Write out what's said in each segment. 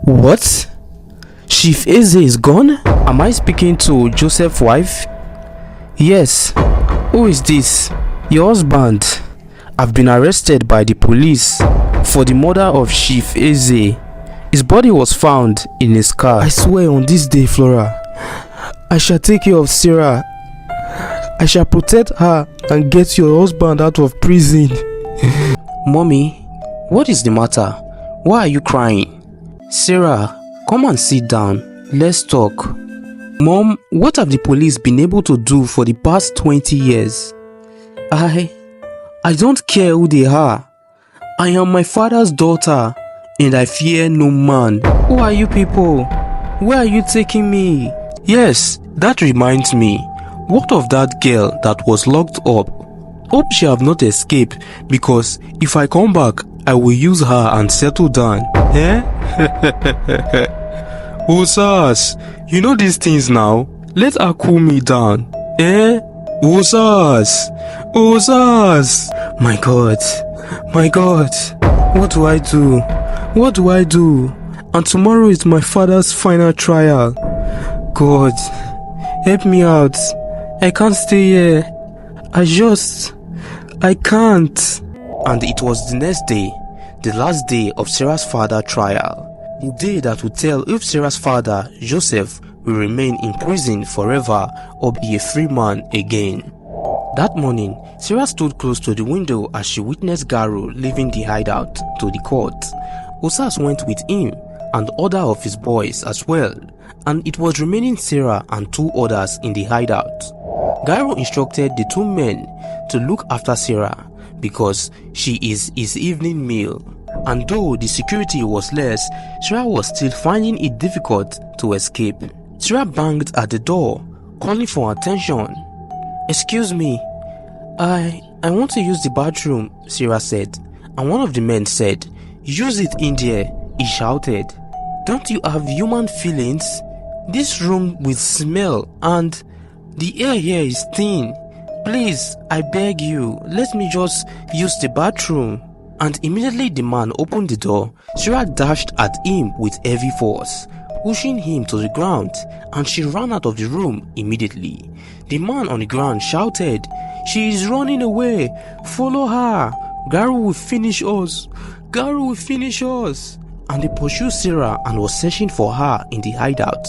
What? Chief Eze is gone? Am I speaking to Joseph's wife? Yes. Who is this? Your husband. I've been arrested by the police for the murder of Chief Eze. His body was found in his car. I swear on this day, Flora, I shall take care of Sarah. I shall protect her and get your husband out of prison. Mommy, what is the matter? Why are you crying? Sarah, come and sit down. Let's talk. Mom, what have the police been able to do for the past 20 years? I don't care who they are. I am my father's daughter and I fear no man. Who are you people? Where are you taking me? Yes, that reminds me. What of that girl that was locked up? Hope she have not escaped, because if I come back, I will use her and settle down. Eh? Usas, you know these things now. Let her cool me down. Eh? Usas! Usas! My God. My God. What do I do? What do I do? And tomorrow is my father's final trial. God, help me out. I can't stay here. I can't. And it was the next day, the last day of Sarah's father's trial. The day that would tell if Sarah's father, Joseph, will remain in prison forever or be a free man again. That morning, Sarah stood close to the window as she witnessed Garo leaving the hideout to the court. Osas went with him and other of his boys as well, and it was remaining Sarah and two others in the hideout. Garo instructed the two men to look after Sarah because she is his evening meal, and though the security was less, Sarah was still finding it difficult to escape. Sarah banged at the door, calling for attention. "Excuse me, I want to use the bathroom," Sarah said, and one of the men said, "Use it in there," he shouted. "Don't you have human feelings? This room will smell and the air here is thin. Please, I beg you, let me just use the bathroom." And immediately the man opened the door, Sarah dashed at him with heavy force, pushing him to the ground, and she ran out of the room immediately. The man on the ground shouted, "She is running away! Follow her! Garo will finish us! Garo will finish us!" And they pursued Sarah and was searching for her in the hideout.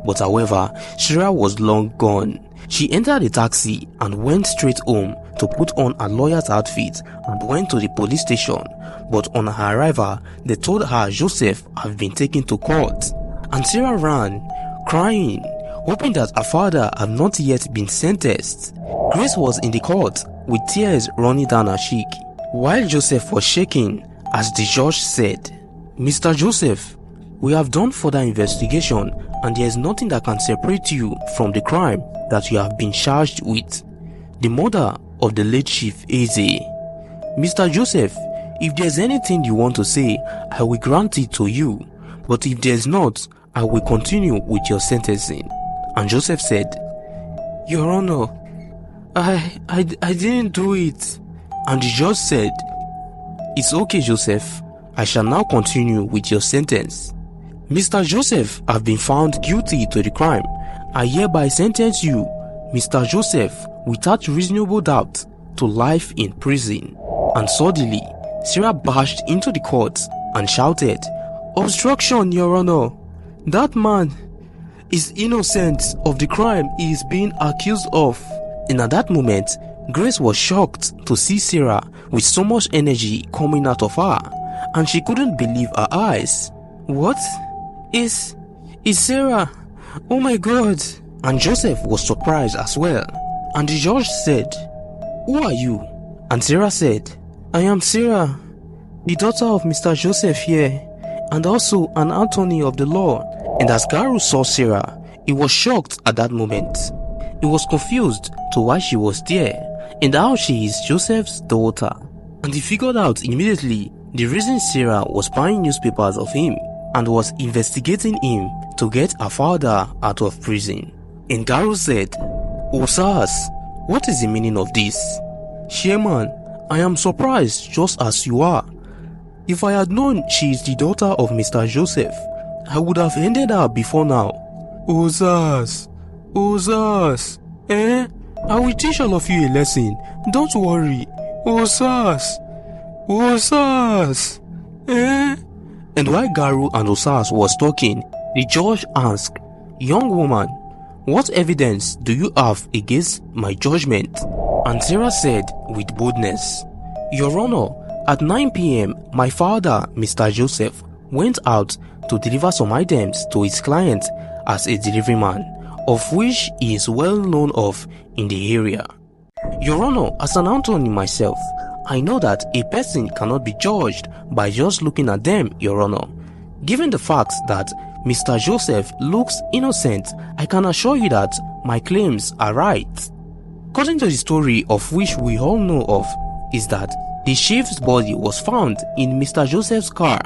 But however, Sarah was long gone. She entered a taxi and went straight home to put on her lawyer's outfit and went to the police station. But on her arrival, they told her Joseph had been taken to court. And Sarah ran, crying, hoping that her father had not yet been sentenced. Grace was in the court with tears running down her cheek, while Joseph was shaking as the judge said, "Mr. Joseph, we have done further investigation and there is nothing that can separate you from the crime that you have been charged with, the murder of the late Chief Eze. Mr. Joseph, if there's anything you want to say, I will grant it to you, but if there's not, I will continue with your sentencing." And Joseph said, "Your Honor, I didn't do it." And the judge said, "It's okay, Joseph. I shall now continue with your sentence. Mr. Joseph have been found guilty to the crime. I hereby sentence you, Mr. Joseph, without reasonable doubt, to life in prison." And suddenly, Sarah barged into the court and shouted, "Obstruction, Your Honor! That man is innocent of the crime he is being accused of." And at that moment, Grace was shocked to see Sarah with so much energy coming out of her, and she couldn't believe her eyes. "What? Is Sarah? Oh my God!" And Joseph was surprised as well. And the judge said, "Who are you?" And Sarah said, "I am Sarah, the daughter of Mr. Joseph here, and also an attorney of the law." And as Garo saw Sarah, he was shocked at that moment. He was confused to why she was there and how she is Joseph's daughter. And he figured out immediately the reason Sarah was buying newspapers of him and was investigating him to get her father out of prison. And Garo said, "Osas, what is the meaning of this?" "Chairman, I am surprised just as you are. If I had known she is the daughter of Mr. Joseph, I would have ended her before now. Osas! Osas! I will teach all of you a lesson. Don't worry. Osas! Osas! And while Garu and Osas was talking, the judge asked, "Young woman, what evidence do you have against my judgment?" And Sarah said with boldness, "Your Honor, at 9 p.m. my father, Mr. Joseph, went out to deliver some items to his client as a delivery man, of which he is well known of in the area. Your Honor, as an attorney myself, I know that a person cannot be judged by just looking at them, Your Honor. Given the fact that Mr. Joseph looks innocent, I can assure you that my claims are right." According to the story of which we all know of, is that the chief's body was found in Mr. Joseph's car.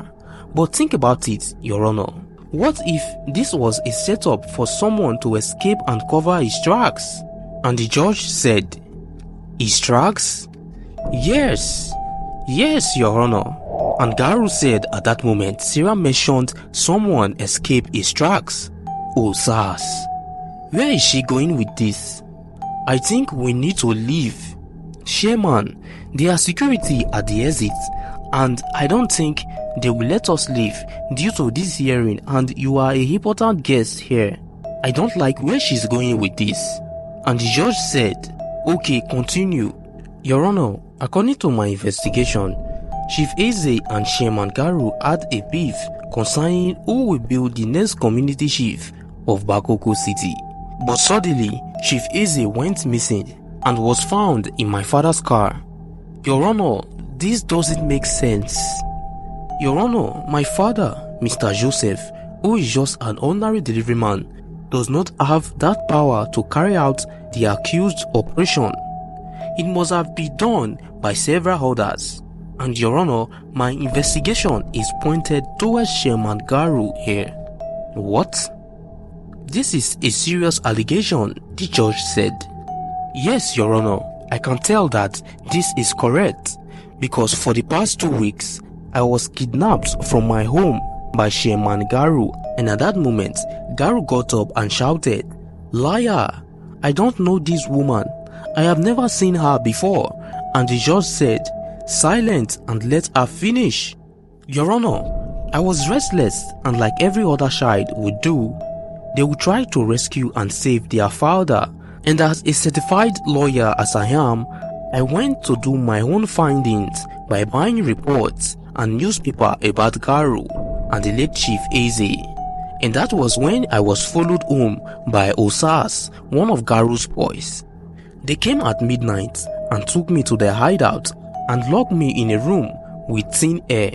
But think about it, Your Honor. What if this was a setup for someone to escape and cover his tracks? And the judge said, "His tracks? Yes, Your Honor." And Garu said at that moment Sarah mentioned someone escaped his tracks. Osas, where is she going with this? I think we need to leave. Chairman, there are security at the exit, and I don't think they will let us leave due to this hearing, and you are a important guest here. I don't like where she's going with this. And the judge said, "Okay, continue." Your Honor, according to my investigation, Chief Eze and Chairman Garu had a beef concerning who will be the next community chief of Bakoko City. But suddenly, Chief Eze went missing and was found in my father's car. Your Honor, this doesn't make sense. Your Honor, my father, Mr. Joseph, who is just an ordinary delivery man, does not have that power to carry out the accused operation. It must have been done by several others. And Your Honor, my investigation is pointed towards Chairman Garu here. What? This is a serious allegation, the judge said. Yes, Your Honor, I can tell that this is correct, because for the past 2 weeks, I was kidnapped from my home by Chairman Garu, and at that moment, Garu got up and shouted, "Liar! I don't know this woman. I have never seen her before." And the judge said, "Silent and let her finish." Your Honor, I was restless, and like every other child would do, they would try to rescue and save their father. And as a certified lawyer as I am, I went to do my own findings by buying reports and newspaper about Garu and the late Chief Eze. And that was when I was followed home by Osas, one of Garu's boys. They came at midnight and took me to their hideout and locked me in a room with thin air.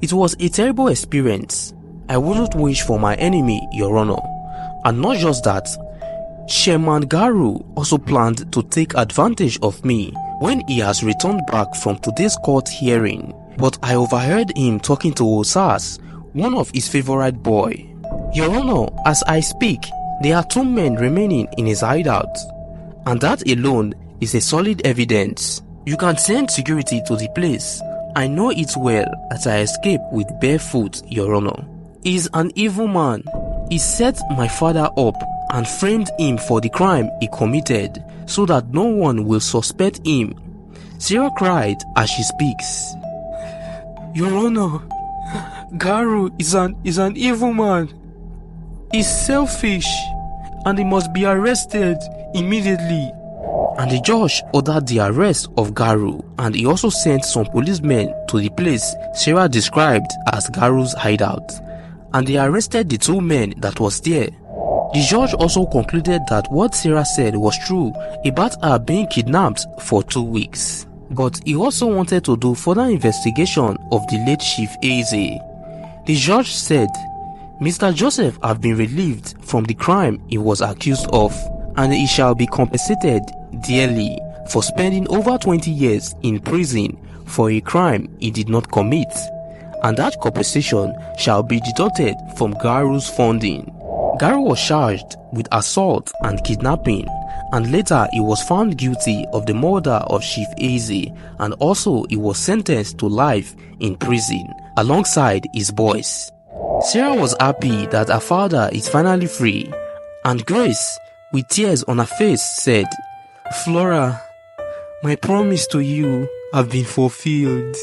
It was a terrible experience. I wouldn't wish for my enemy, Your Honor. And not just that, Chairman Garu also planned to take advantage of me when he has returned back from today's court hearing. But I overheard him talking to Osas, one of his favorite boy. Your Honor, as I speak, there are 2 men remaining in his hideout. And that alone is a solid evidence. You can send security to the place. I know it well as I escaped with bare foot, Your Honor. He is an evil man. He set my father up and framed him for the crime he committed so that no one will suspect him. Sarah cried as she speaks. Your Honor, Garu is an evil man. He's selfish and he must be arrested immediately. And the judge ordered the arrest of Garu, and he also sent some policemen to the place Sarah described as Garu's hideout, and they arrested the 2 men that was there. The judge also concluded that what Sarah said was true about her being kidnapped for 2 weeks. But he also wanted to do further investigation of the late Chief Eze. The judge said, Mr. Joseph have been relieved from the crime he was accused of, and he shall be compensated dearly for spending over 20 years in prison for a crime he did not commit, and that compensation shall be deducted from Garu's funding. Garu was charged with assault and kidnapping, and later he was found guilty of the murder of Chief Eze, and also he was sentenced to life in prison alongside his boys. Sarah was happy that her father is finally free, and Grace, with tears on her face, said, "Flora, my promise to you have been fulfilled."